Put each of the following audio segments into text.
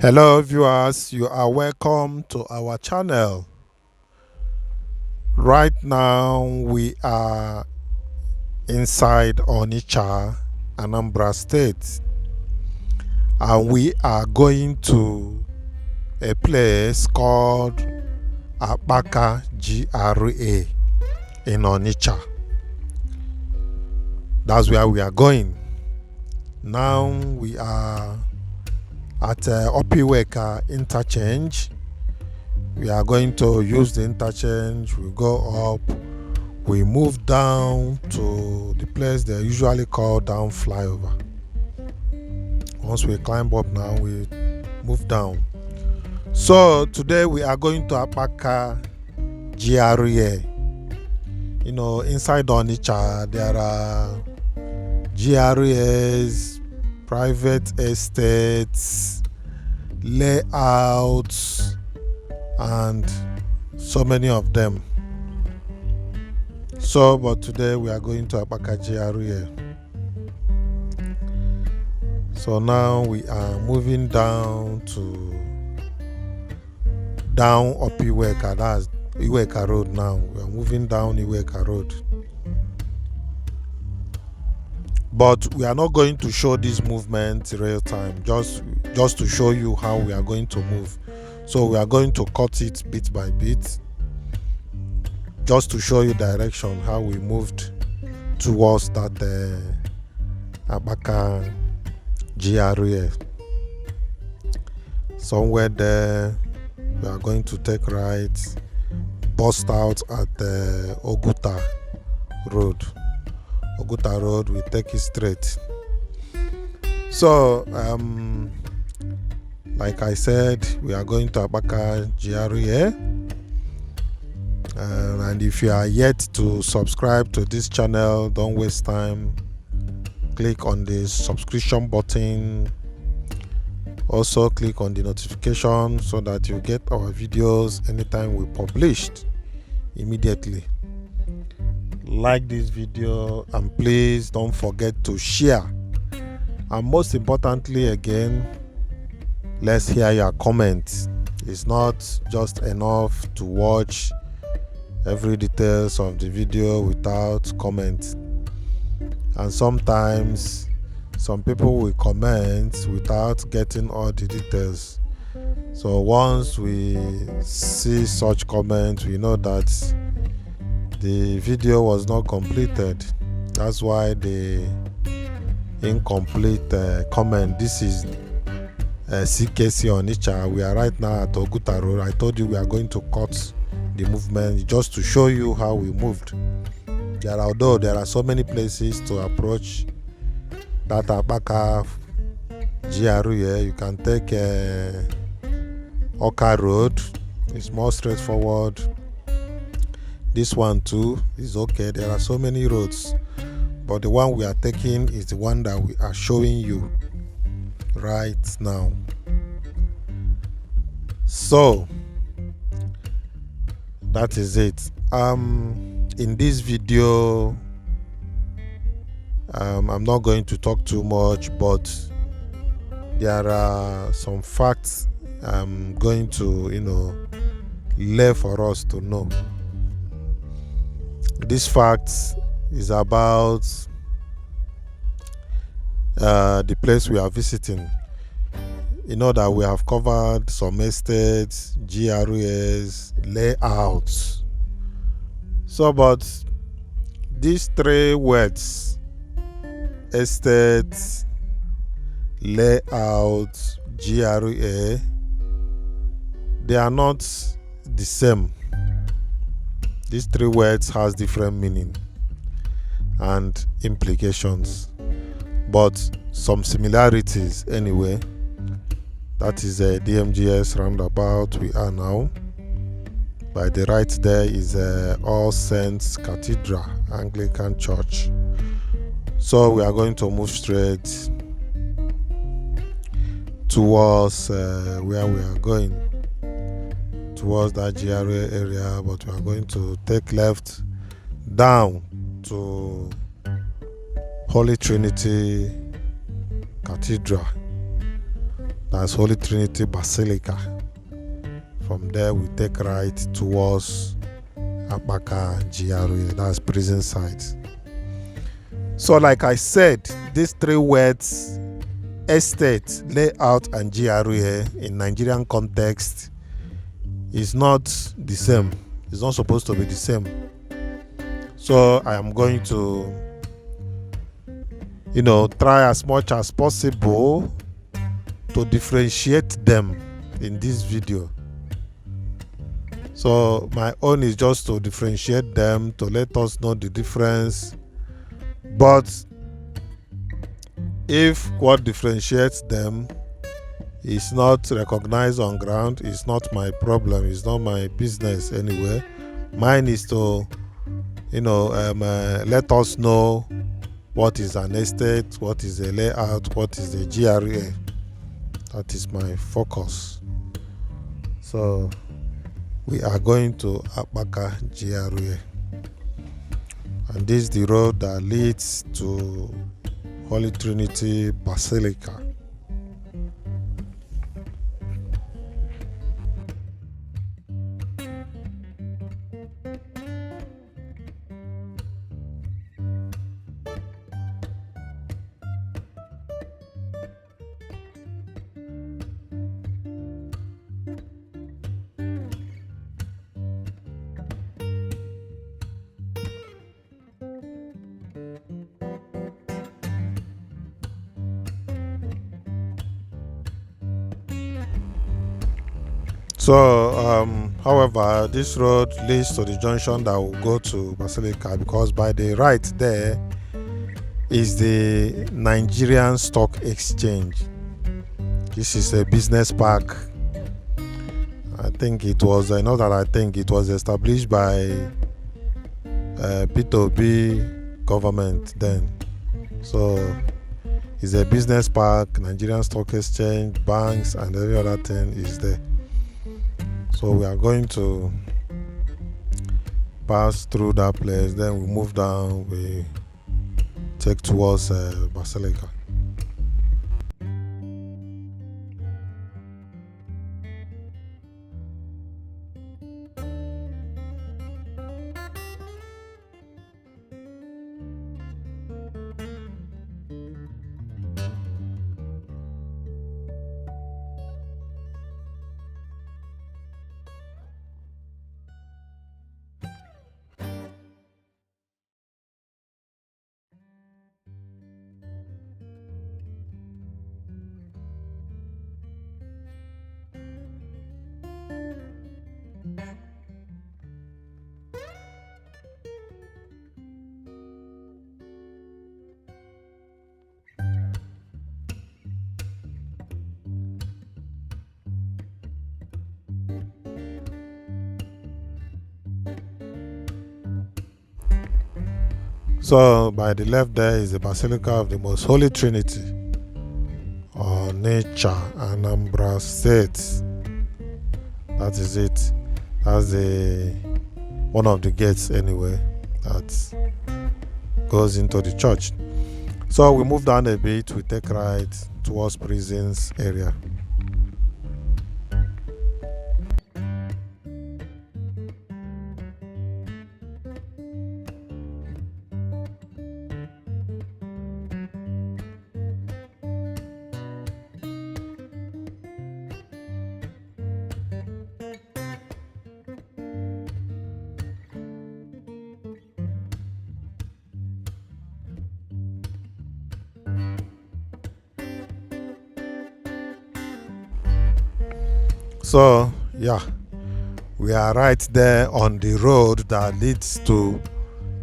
Hello viewers, you are welcome to our channel. Right now we are inside Onitsha, Anambra State, and we are going to a place called Akpaka GRA in Onitsha. That's where we are going. Now we are at Opiweka interchange. We are going to use the interchange. We go up, we move down to the place they usually call down flyover. Once we climb up now, we move down. So today we are going to Akpaka GRA. You know, inside Onitsha there are GRAs, private estates, layouts, and so many of them. But today we are going to Akpaka GRA. So now we are moving down Opiweka. That's Iweka Road now. We are moving down Iweka Road. But we are not going to show this movement real time, just to show you how we are going to move. So we are going to cut it bit by bit, just to show you direction, how we moved towards that Akpaka GRA. Somewhere there we are going to take right, bust out at the Oguta Road. We take it straight. So like I said, we are going to Akpaka GRA. And if you are yet to subscribe to this channel, don't waste time. Click on the subscription button. Also click on the notification so that you get our videos anytime we published immediately. Like this video, and please don't forget to share. And most importantly, again, let's hear your comments. It's not just enough to watch every details of the video without comments. And sometimes some people will comment without getting all the details. So once we see such comments, we know that the video was not completed. That's why the incomplete comment. This is CKC Onitsha. We are right now at Oguta Road. I told you we are going to cut the movement just to show you how we moved. Although there are so many places to approach that Akpaka GRA, you can take Awka Road. It's more straightforward. This one too is okay. There are so many roads, but the one we are taking is the one that we are showing you right now. So that is it. In this video, I'm not going to talk too much, but there are some facts I'm going to lay for us to know. This fact is about the place we are visiting. You know that we have covered some estates, GRAs, layouts. So, but these three words, estates, layout, GRA, they are not the same. These three words has different meaning and implications, but some similarities anyway. That is a DMGS roundabout we are now. By the right there is All Saints Cathedral Anglican Church. So we are going to move straight towards where we are going, towards that GRA area, but we are going to take left down to Holy Trinity Cathedral. That's Holy Trinity Basilica. From there, we take right towards Akpaka GRA, that's prison site. So, like I said, these three words, estate, layout, and GRA, in Nigerian context, is not the same. It's not supposed to be the same. So, I am going to, try as much as possible to differentiate them in this video. So my own is just to differentiate them, to let us know the difference. But if what differentiates them is not recognized on ground, it's not my problem, it's not my business anyway. Mine is to let us know what is an estate, what is a layout, what is a GRA. That is my focus. So we are going to Akpaka GRA, and this is the road that leads to Holy Trinity Basilica. So, however, this road leads to the junction that will go to Basilica, because by the right there is the Nigerian Stock Exchange. This is a business park. I think it was established by P2B government then. So it's a business park, Nigerian Stock Exchange, banks, and every other thing is there. So we are going to pass through that place, then we move down, we take towards Basilica. So by the left there is the Basilica of the Most Holy Trinity, Onitsha, Anambra State. That is it. That's one of the gates anyway that goes into the church. So we move down a bit, we take right towards prisons area. So yeah, we are right there on the road that leads to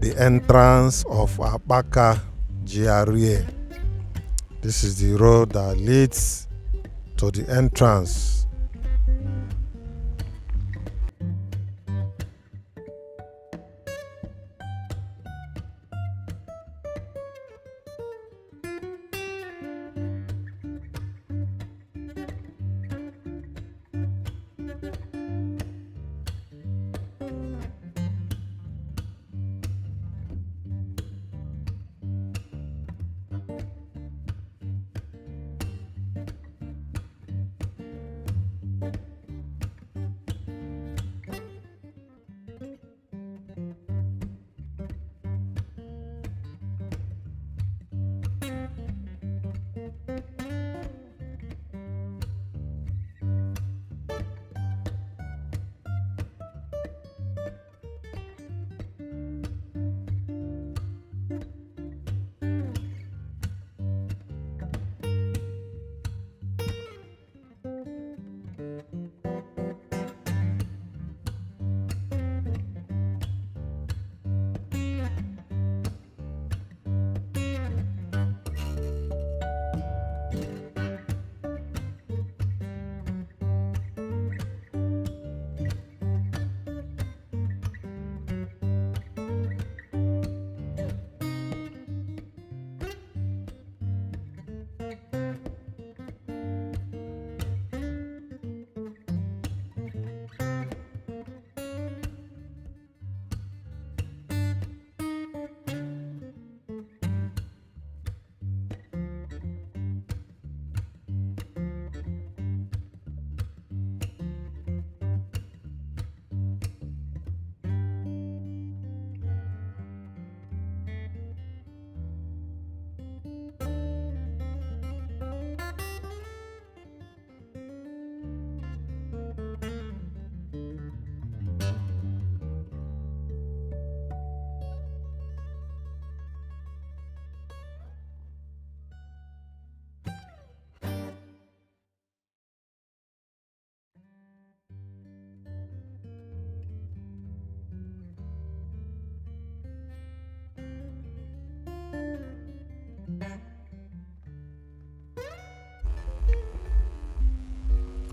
the entrance of Akpaka GRA. This is the road that leads to the entrance.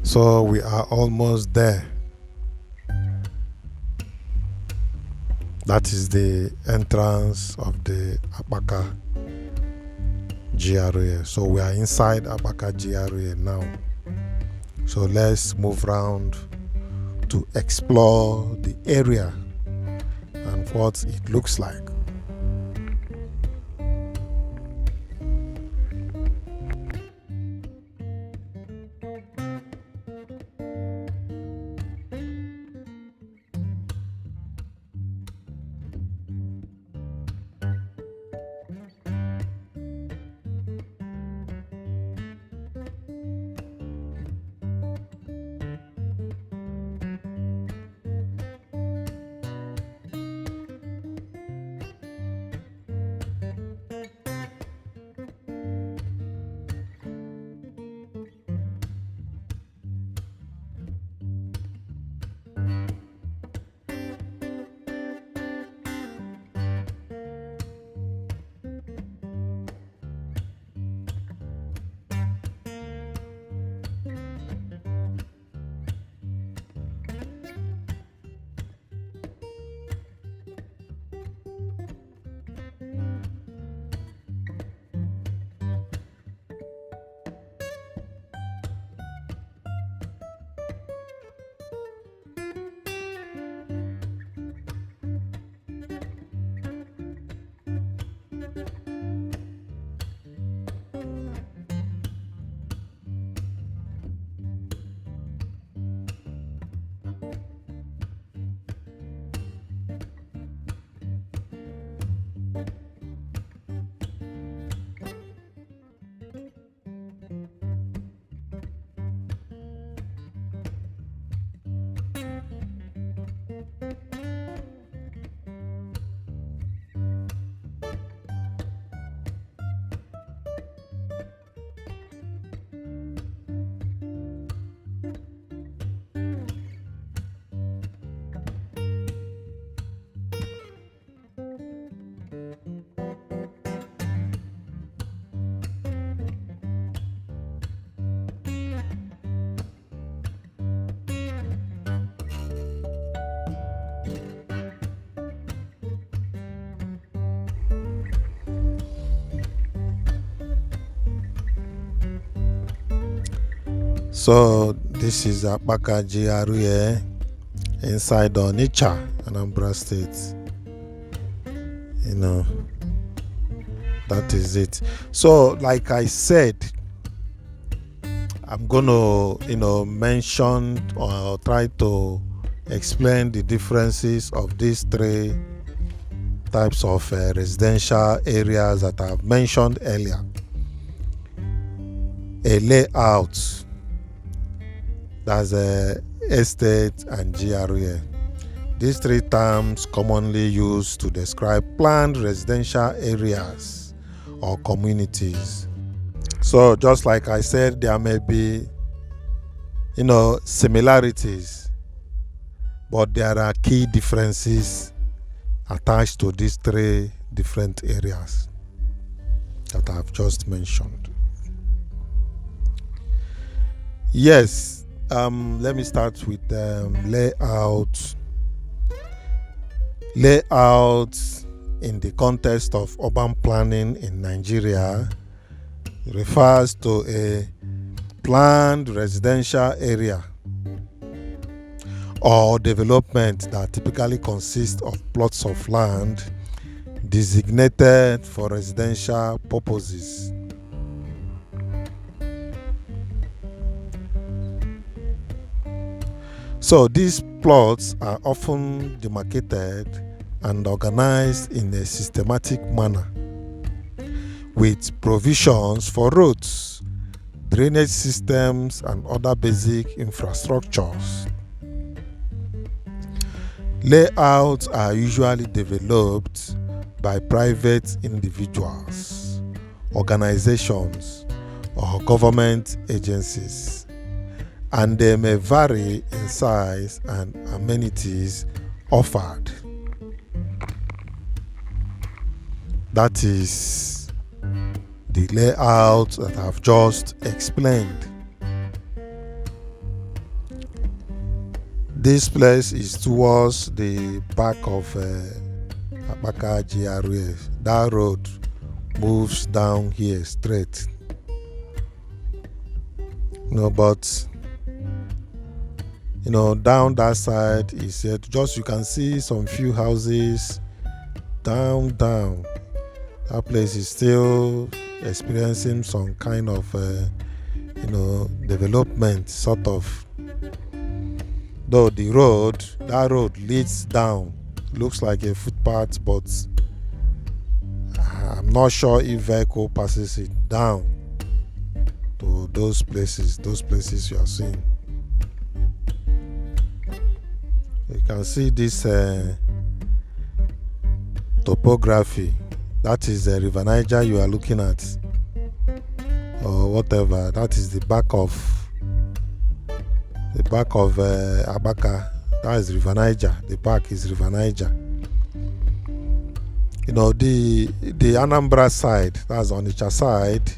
So we are almost there. That is the entrance of the Akpaka GRA. So we are inside Akpaka GRA now. So let's move around to explore the area and what it looks like. So this is Akpaka GRA inside Onitsha, Anambra State. That is it. So like I said, I'm gonna mention or try to explain the differences of these three types of residential areas that I've mentioned earlier. A layout, that's a estate and GRA. These three terms commonly used to describe planned residential areas or communities. So just like I said, there may be similarities, but there are key differences attached to these three different areas that I've just mentioned. Yes, let me start with layout. Layout in the context of urban planning in Nigeria refers to a planned residential area or development that typically consists of plots of land designated for residential purposes. So these plots are often demarcated and organized in a systematic manner with provisions for roads, drainage systems, and other basic infrastructures. Layouts are usually developed by private individuals, organizations, or government agencies, and they may vary in size and amenities offered. That is the layout that I've just explained. This place is towards the back of Akpaka GRA. That road moves down here straight. But down that side is just you can see some few houses down. That place is still experiencing some kind of development sort of. Though that road leads down, looks like a footpath, but I'm not sure if vehicle passes it down to those places you are seeing. You can see this topography. That is the River Niger you are looking at, or whatever. That is the back of Akpaka. That is River Niger. The back is River Niger. The Anambra side, that's Onitsha side,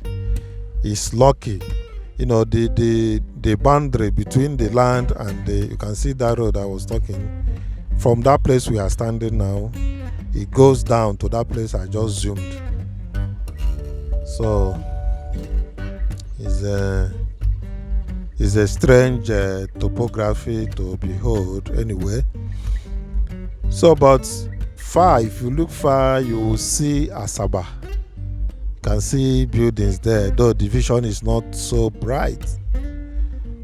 is lucky. The boundary between the land and you can see that road I was talking. From that place we are standing now, it goes down to that place I just zoomed. So it's a strange topography to behold anyway. So but if you look far, you will see Asaba. You can see buildings there, though the vision is not so bright,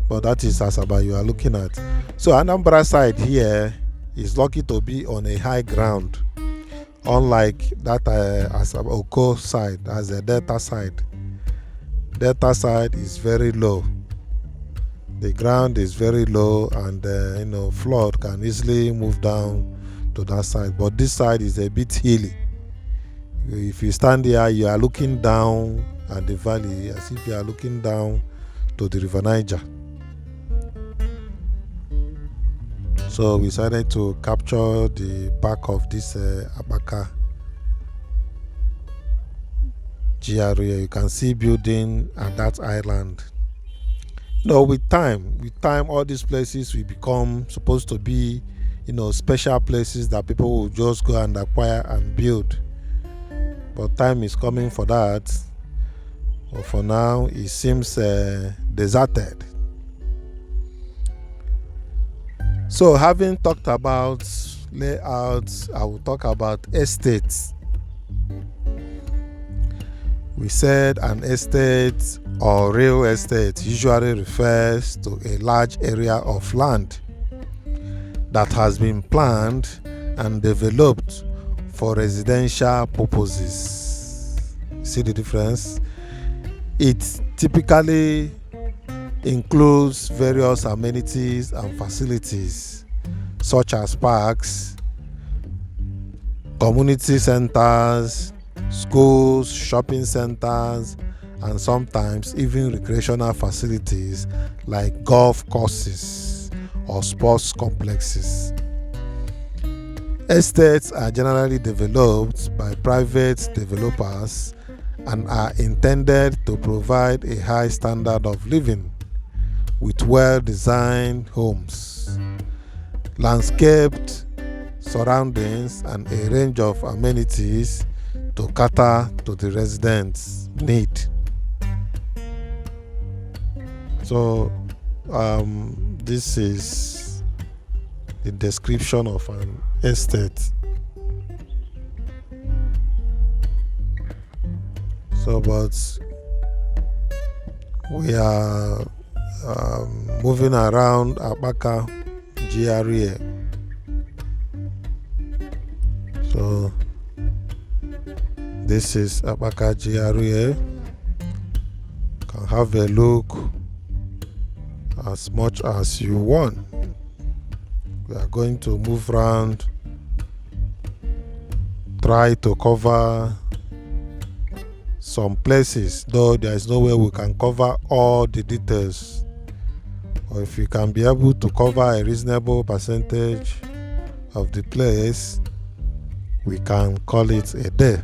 but that is Asaba you are looking at. So Anambra side here is lucky to be on a high ground, unlike that Asaba Oko side, as a Delta side. Delta side is very low. The ground is very low, and flood can easily move down to that side. But this side is a bit hilly. If you stand here, you are looking down at the valley as if you are looking down to the River Niger. So we decided to capture the back of this Akpaka GRA. You can see building at that island. With time, all these places will become supposed to be, special places that people will just go and acquire and build. But time is coming for that. But for now, it seems deserted. So, having talked about layouts, I will talk about estates. We said an estate or real estate usually refers to a large area of land that has been planned and developed for residential purposes. See the difference? It typically includes various amenities and facilities such as parks, community centers, schools, shopping centers, and sometimes even recreational facilities like golf courses or sports complexes. Estates are generally developed by private developers and are intended to provide a high standard of living with well-designed homes, landscaped surroundings, and a range of amenities to cater to the residents' need. So this is the description of an estate. So but we are moving around Akpaka GRA. So this is Akpaka GRA. You can have a look as much as you want. We are going to move around, try to cover some places, though there is no way we can cover all the details. Or if we can be able to cover a reasonable percentage of the place, we can call it a day.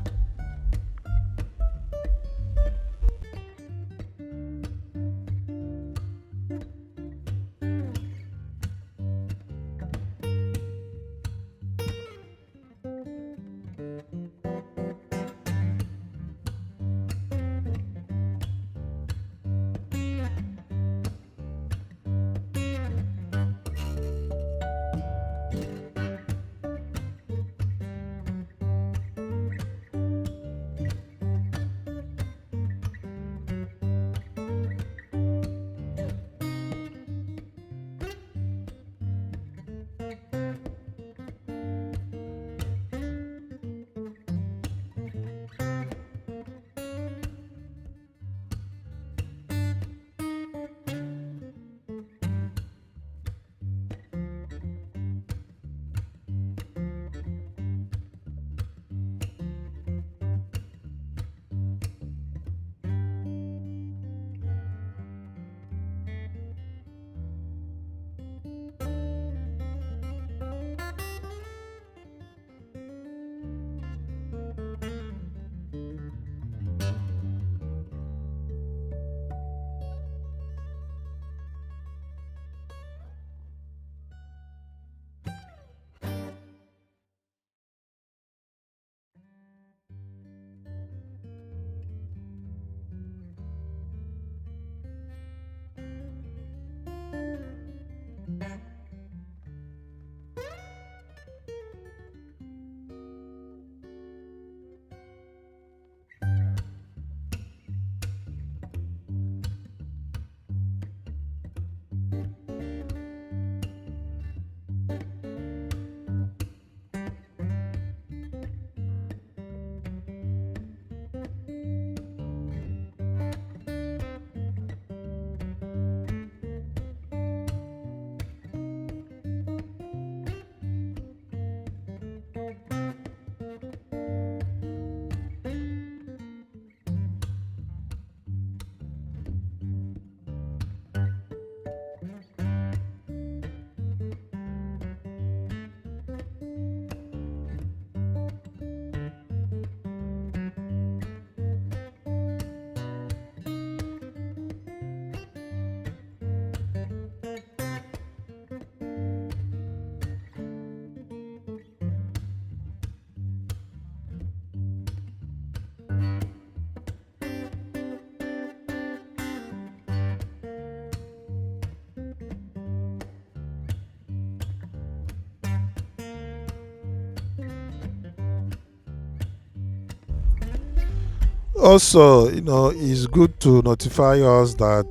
Also, it's good to notify us that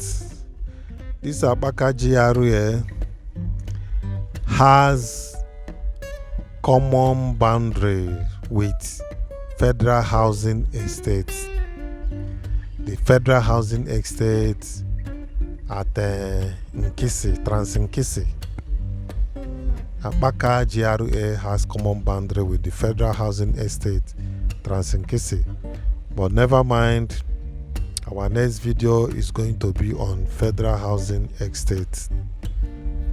this Akpaka GRA has common boundary with federal housing estates. The federal housing estate at Nkisi, Trans Nkisi. Akpaka GRA has common boundary with the federal housing estate, Trans Nkisi. But never mind, our next video is going to be on federal housing estate,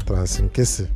Trans Nkisi.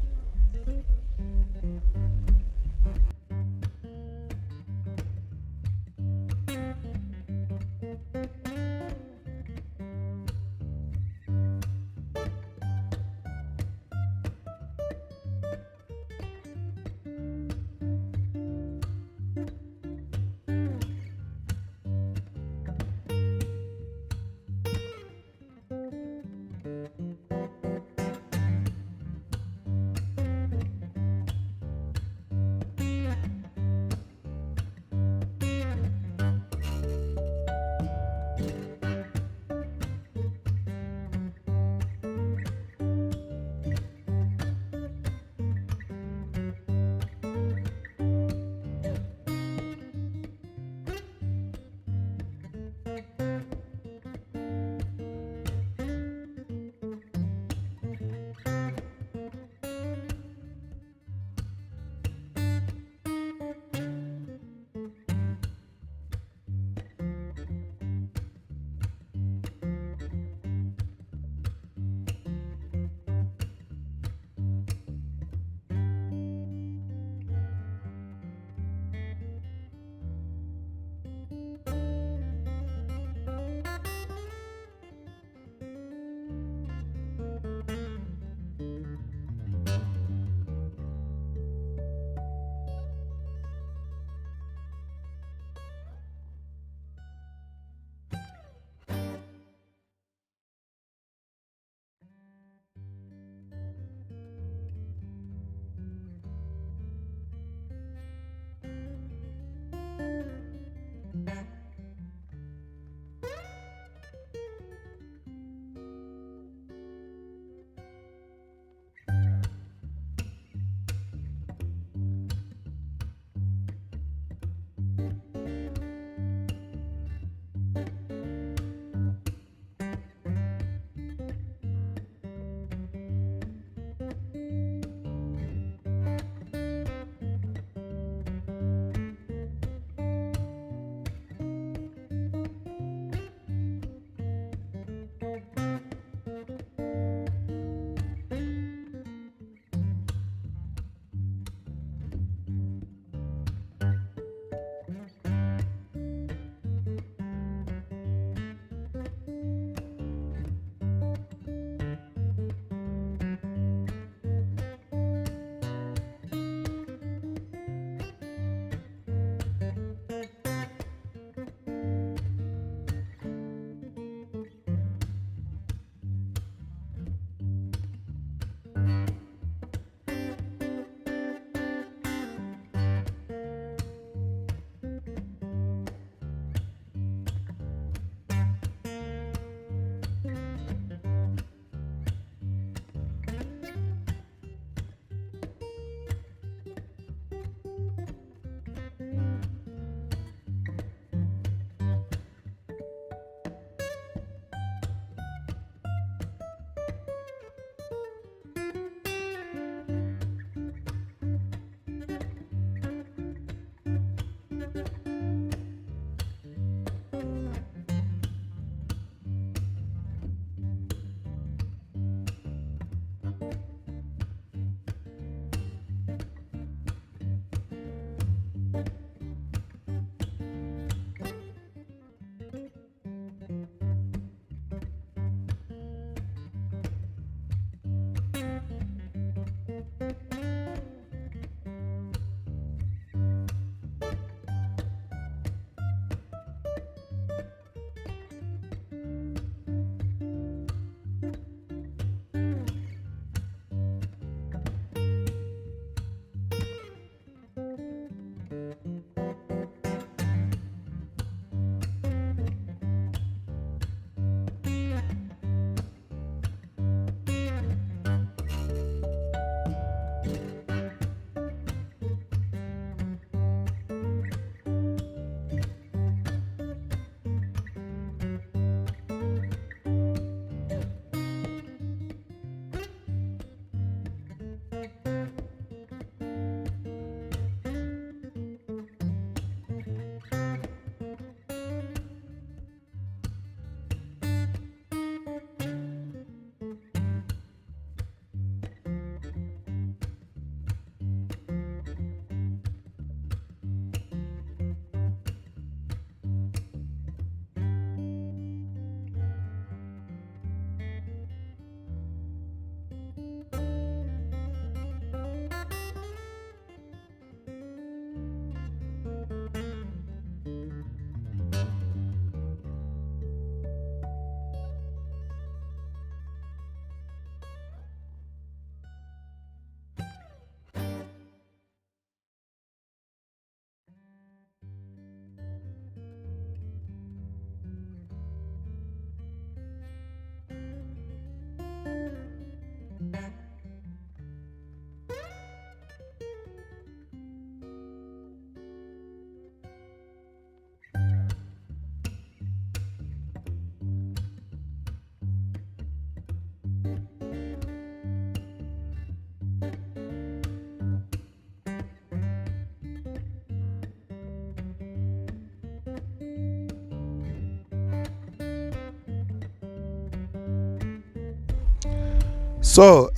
So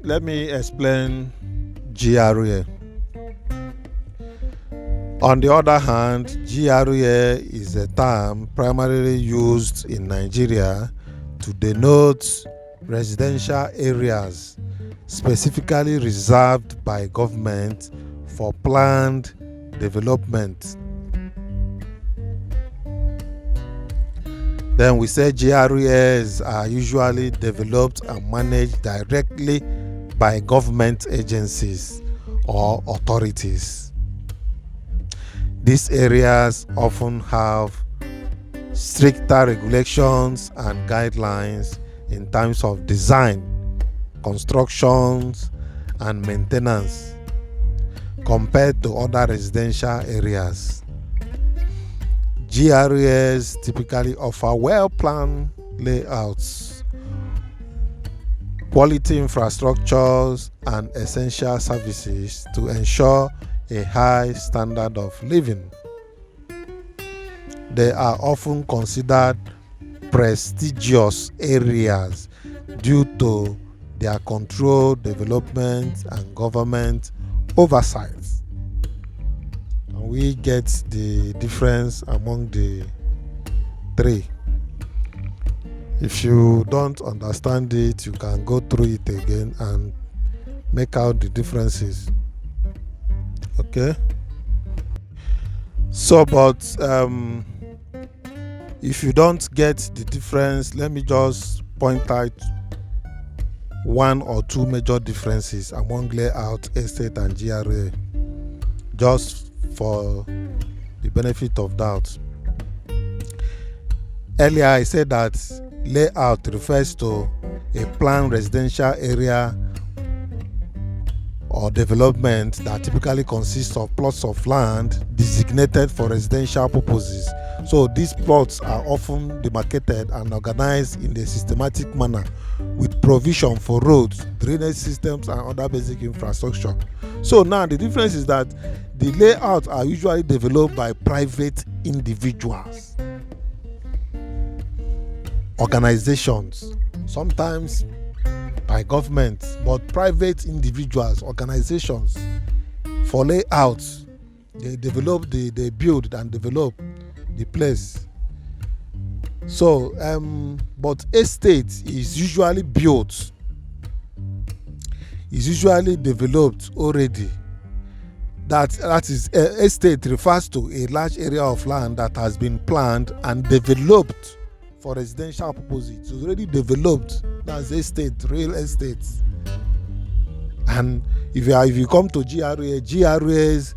let me explain GRA. On the other hand, GRA is a term primarily used in Nigeria to denote residential areas specifically reserved by government for planned development. Then we say GRAs are usually developed and managed directly by government agencies or authorities. These areas often have stricter regulations and guidelines in terms of design, constructions, and maintenance compared to other residential areas. GRAs typically offer well-planned layouts, quality infrastructures, and essential services to ensure a high standard of living. They are often considered prestigious areas due to their controlled development and government oversight. And we get the difference among the three. If you don't understand it, you can go through it again and make out the differences. Okay? So, but if you don't get the difference, let me just point out one or two major differences among layout, estate, and GRA, just for the benefit of doubt. Earlier I said that layout refers to a planned residential area or development that typically consists of plots of land designated for residential purposes. So these plots are often demarcated and organized in a systematic manner with provision for roads, drainage systems, and other basic infrastructure. So now the difference is that the layouts are usually developed by private individuals, organizations, sometimes by government, but private individuals, organizations. For layouts, they build and develop the place. So but estate is usually built, is usually developed already. That is estate refers to a large area of land that has been planned and developed for residential purposes. It's already developed. That's estate, real estate. And if you come to GRAs,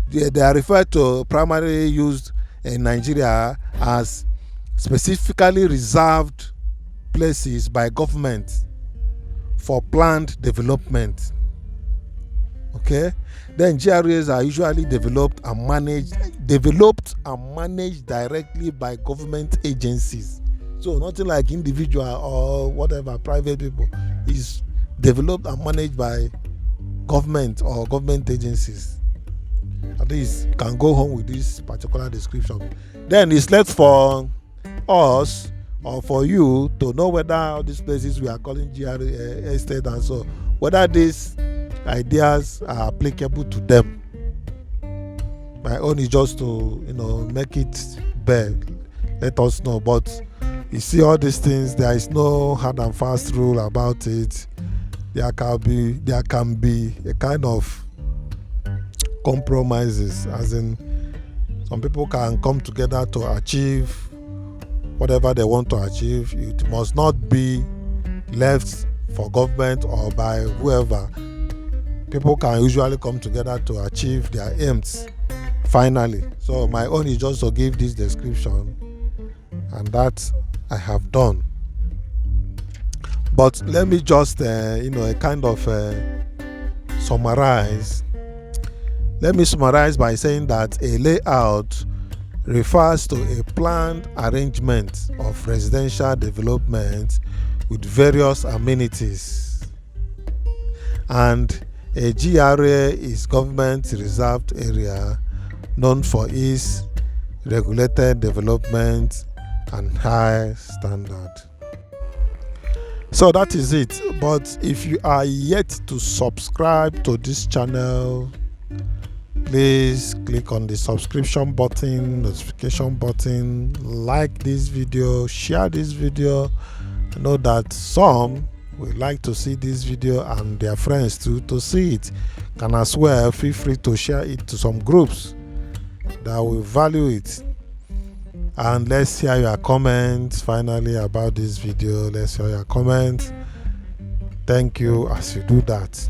they are referred to, primarily used in Nigeria as specifically reserved places by government for planned development. Okay, then GRAs are usually developed and managed directly by government agencies. So nothing like individual or whatever, private people. Is developed and managed by government or government agencies. At least you can go home with this particular description. Then it's left for us or for you to know whether all these places we are calling GRA estate and so, whether these ideas are applicable to them. My own is just to make it bare, let us know. But you see, all these things, there is no hard and fast rule about it. There can be a kind of compromises, as in some people can come together to achieve whatever they want to achieve. It must not be left for government or by whoever. People can usually come together to achieve their aims finally. So my own is just to give this description, and that I have done. But let me just summarize. Let me summarize by saying that a layout refers to a planned arrangement of residential development with various amenities, and a GRA is government reserved area known for its regulated development and high standard. So that is it. But if you are yet to subscribe to this channel, please click on the subscription button, notification button, like this video, share this video. I know that some would like to see this video and their friends too to see it. Can as well feel free to share it to some groups that will value it. And let's hear your comments finally about this video. Let's hear your comments. Thank you as you do that.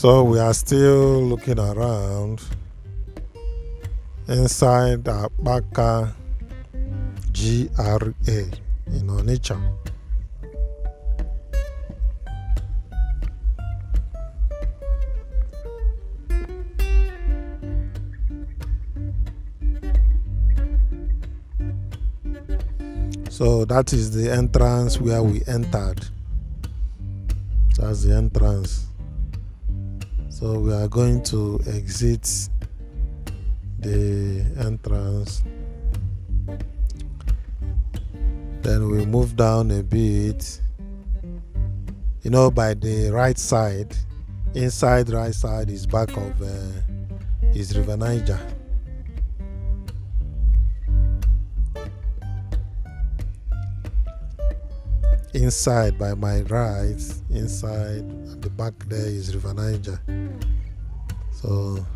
So we are still looking around inside the Akpaka GRA in Onitsha. So that is the entrance where we entered. That's the entrance. So we are going to exit the entrance. Then we move down a bit. You know, by the right side, inside right side is back of is River Niger. Inside by my right, inside at the back there is River Niger. So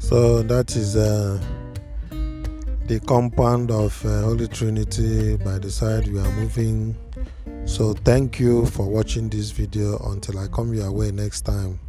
So that is the compound of Holy Trinity by the side we are moving. So thank you for watching this video. Until I come your way next time.